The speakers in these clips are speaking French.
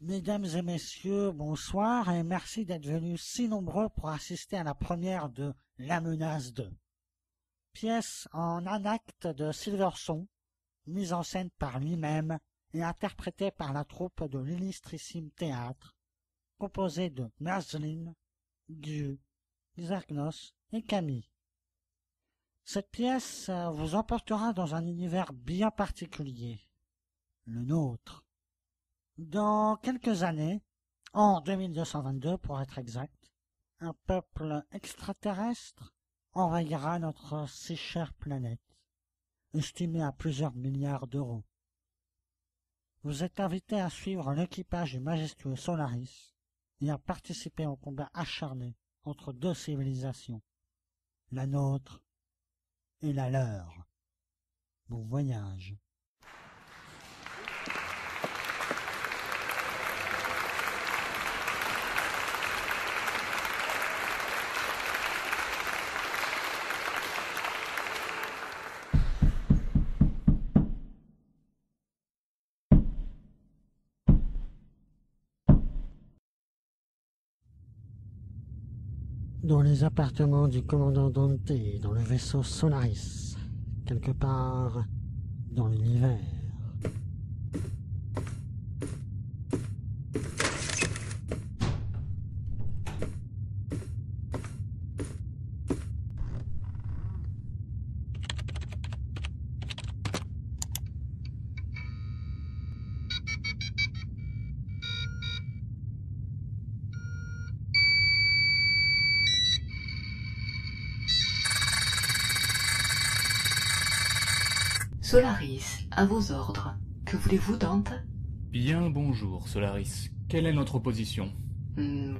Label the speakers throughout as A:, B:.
A: Mesdames et messieurs, bonsoir et merci d'être venus si nombreux pour assister à la première de La Menace 2. Pièce en un acte de Silverson, mise en scène par lui-même et interprétée par la troupe de l'illustrissime théâtre, composée de Maslin, Gu, Xergnos et Camille. Cette pièce vous emportera dans un univers bien particulier, le nôtre. Dans quelques années, en 2222 pour être exact, un peuple extraterrestre envahira notre si chère planète, estimée à plusieurs milliards d'euros. Vous êtes invités à suivre l'équipage du majestueux Solaris et à participer au combat acharné entre deux civilisations, la nôtre et la leur. Bon voyage. Dans les appartements du commandant Dante, dans le vaisseau Solaris, quelque part dans l'univers.
B: Solaris, à vos ordres. Que voulez-vous, Dante?
C: Bien bonjour, Solaris. Quelle est notre position?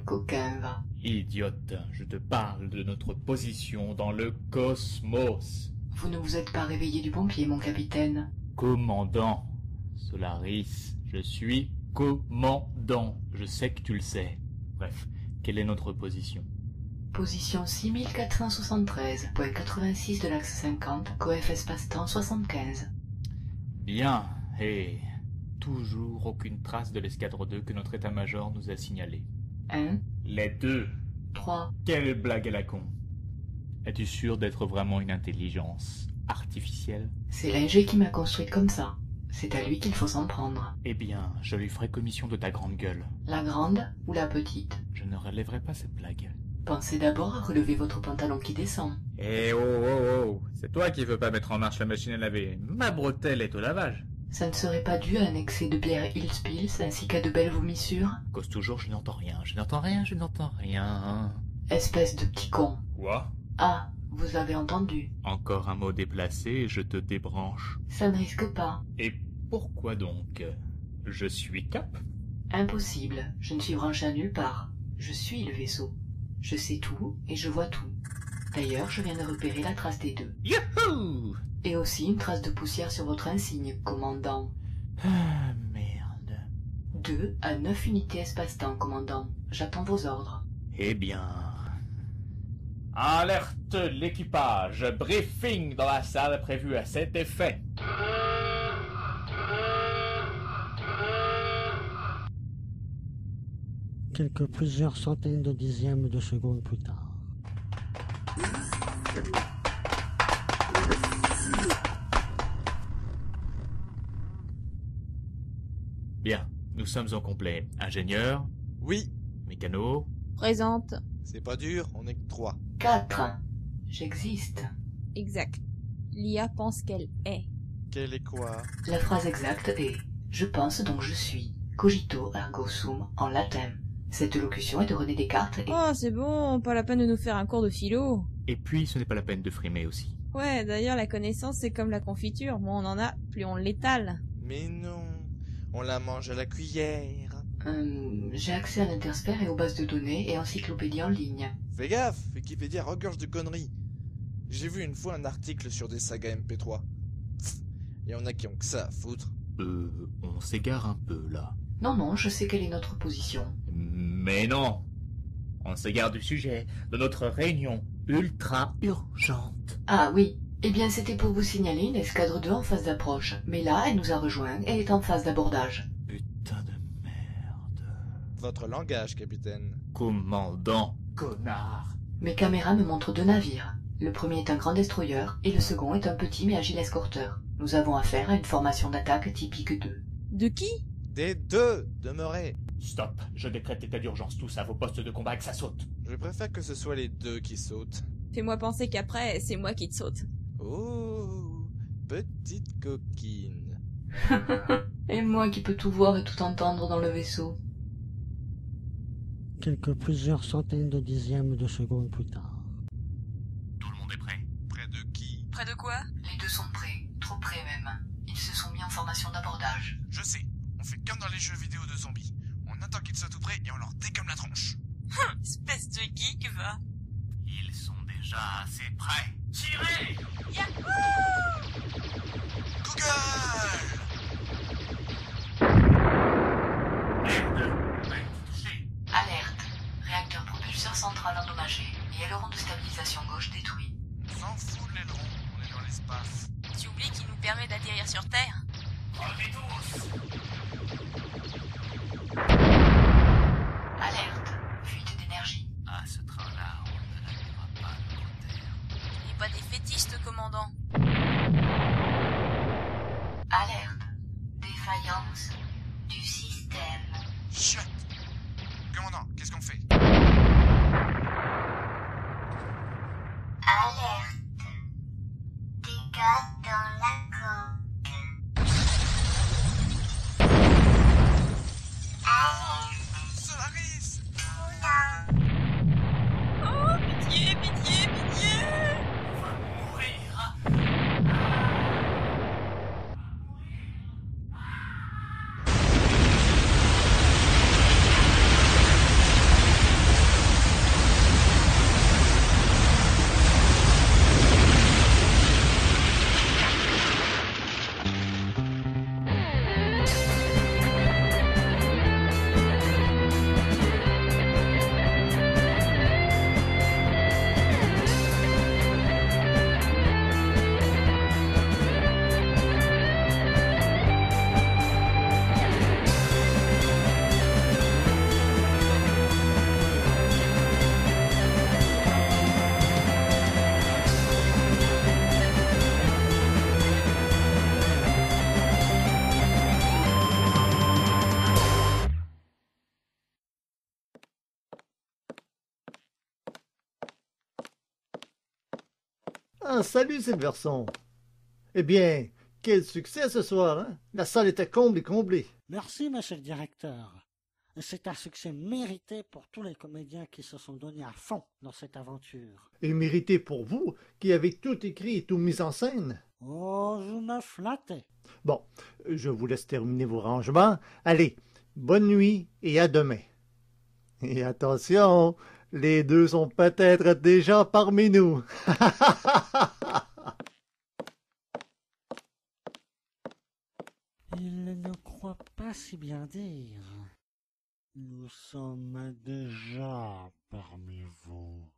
B: Coquin va.
C: Idiote, je te parle de notre position dans le cosmos.
B: Vous ne vous êtes pas réveillé du bon pied, mon capitaine.
C: Commandant. Solaris, je suis commandant. Je sais que tu le sais. Bref, quelle est notre position?
B: Position 6473.86 de l'axe 50, coef espace-temps 75.
C: Bien, et toujours aucune trace de l'escadre 2 que notre état-major nous a signalé.
B: 1,
C: Les deux.
B: 3.
C: Quelle blague à la con. Es-tu sûr d'être vraiment une intelligence artificielle?
B: C'est l'ingé qui m'a construite comme ça. C'est à lui qu'il faut s'en prendre.
C: Eh bien, je lui ferai commission de ta grande gueule.
B: La grande ou la petite?
C: Je ne relèverai pas cette blague.
B: Pensez d'abord à relever votre pantalon qui descend.
C: Eh oh, c'est toi qui veux pas mettre en marche la machine à laver. Ma bretelle est au lavage.
B: Ça ne serait pas dû à un excès de bière Hillspills ainsi qu'à de belles vomissures?
C: Cause toujours, je n'entends rien.
B: Espèce de petit con.
C: Quoi?
B: Ah, vous avez entendu.
C: Encore un mot déplacé et je te débranche.
B: Ça ne risque pas.
C: Et pourquoi donc? Je suis Cap?
B: Impossible, je ne suis branché à nulle part. Je suis le vaisseau. Je sais tout et je vois tout. D'ailleurs, je viens de repérer la trace des deux.
C: Youhou!
B: Et aussi une trace de poussière sur votre insigne, commandant.
C: Ah, merde.
B: 2 à 9 unités espace-temps, commandant. J'attends vos ordres.
C: Eh bien... Alerte l'équipage. Briefing dans la salle prévue à cet effet.
A: Plusieurs centaines de dixièmes de secondes plus tard.
C: Bien, nous sommes au complet. Ingénieur?
D: Oui.
C: Mécano?
E: Présente.
D: C'est pas dur, on est que 3.
B: 4. J'existe.
E: Exact. L'IA pense qu'elle est.
D: Quel est quoi?
B: La phrase exacte est « Je pense donc je suis. Cogito ergo sum » en latin. Cette locution est de René Descartes et...
E: Oh, c'est bon, pas la peine de nous faire un cours de philo.
C: Et puis, ce n'est pas la peine de frimer aussi.
E: Ouais, d'ailleurs, la connaissance, c'est comme la confiture. Moins on en a, plus on l'étale.
D: Mais non, on la mange à la cuillère.
B: J'ai accès à l'intersphère et aux bases de données et encyclopédie en ligne.
D: Fais gaffe, Wikipédia regorge de conneries. J'ai vu une fois un article sur des sagas MP3. Il y en a qui ont que ça à foutre.
C: On s'égare un peu, là.
B: Non, je sais quelle est notre position.
C: Mais non! On s'égare du sujet de notre réunion ultra urgente.
B: Ah oui, eh bien c'était pour vous signaler une escadre 2 en phase d'approche. Mais là, elle nous a rejoints et est en phase d'abordage.
C: Putain de merde.
D: Votre langage, capitaine.
C: Commandant, connard.
B: Mes caméras me montrent 2 navires. Le premier est un grand destroyer et le second est un petit mais agile escorteur. Nous avons affaire à une formation d'attaque typique 2.
E: De qui?
D: Des 2 demeurez.
C: Stop, je décrète état d'urgence tous à vos postes de combat et que ça saute.
D: Je préfère que ce soit les 2 qui sautent.
E: Fais-moi penser qu'après, c'est moi qui te saute.
D: Oh, petite coquine.
B: Et moi qui peux tout voir et tout entendre dans le vaisseau.
A: Plusieurs centaines de dixièmes de secondes plus tard.
C: Tout le monde est prêt.
D: Près de qui?
E: Près de quoi?
B: Les 2 sont prêts, trop près même. Ils se sont mis en formation d'abordage.
D: Je sais, on fait comme dans les jeux vidéo de zombies. On attend qu'ils soient tout près et on leur dégomme la tronche.
E: Espèce de geek, va.
C: Ils sont déjà assez prêts. Tirez!
D: Google!
B: Alerte. Réacteur propulseur central endommagé et aileron de stabilisation gauche détruit.
D: On s'en fout de l'aileron, on est dans l'espace.
E: Tu oublies qu'il nous permet d'atterrir sur Terre?
C: Crevez tous!
B: Alerte. Fuite d'énergie.
C: À ce train-là, on ne n'arrivera pas à notre terre.
E: On n'est pas des fétistes, commandant.
B: Alerte. Défaillance du système.
D: Chut! Commandant, qu'est-ce qu'on fait?
F: Alerte. Dégâts dans la coque. Alerte.
D: Solaris!
F: Poulain.
E: Oh, pitié, pitié, pitié!
C: On va mourir!
G: Ah, salut Silverson. Eh bien, quel succès ce soir, hein? La salle était comblée.
A: Merci, monsieur le directeur. C'est un succès mérité pour tous les comédiens qui se sont donnés à fond dans cette aventure.
G: Et mérité pour vous, qui avez tout écrit et tout mis en scène.
A: Oh, je me flattais.
G: Bon, je vous laisse terminer vos rangements. Allez, bonne nuit et à demain. Et attention, les 2 sont peut-être déjà parmi nous.
A: Il ne croit pas si bien dire. Nous sommes déjà parmi vous.